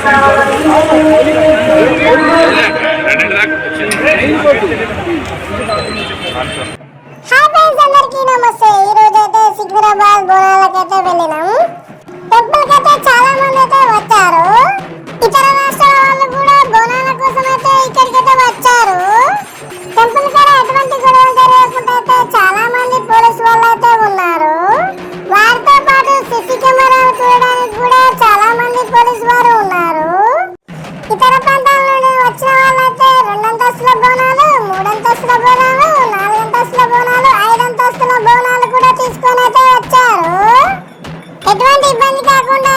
నమస్తే. ఈ రోజు అయితే సికింద్రాబాద్ బోనాలకైతే వెళ్ళినాము. టెంపుల్ కి అయితే చాలా మంది అయితే వచ్చారు. ఇతర రాష్ట్రాల వాళ్ళు కూడా బోనాల కోసం అయితే ఇక్కడికైతే వచ్చారు. టెంపుల్ కాడ ఎటువంటి గొడవలు జరగకుండా అయితే చాలా మంది పోలీసు వాళ్ళు అయితే ఉన్నారు. వారితో పాటు సిసి కెమెరాలు చూడడానికి కూడా చాలా మంది పోలీసు వారు ఉన్నారు. ఇతర ప్రాంతాల నుండి వచ్చిన వాళ్ళైతే 2 అంతస్తుల బోనాలు, 3 అంతస్తుల బోనాలు, 4 అంతస్తుల బోనాలు, 5 అంతస్తుల బోనాలు కూడా తీసుకొని అయితే వచ్చారు. ఎటువంటి ఇబ్బంది కాకుండా